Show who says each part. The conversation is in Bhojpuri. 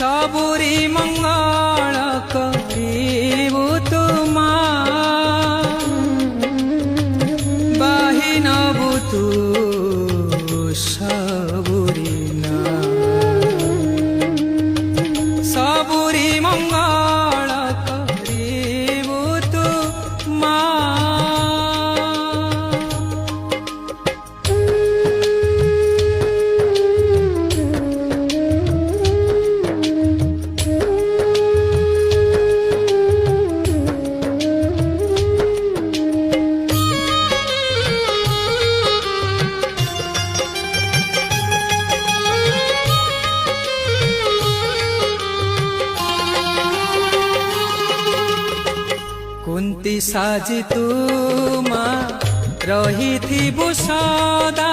Speaker 1: सबुरी मंगल करिबु तुमा बाहि नबु तु सबुरी ना सबुरी मंगल करिबु तुमा कुंती साजी तुमा रही थी सदा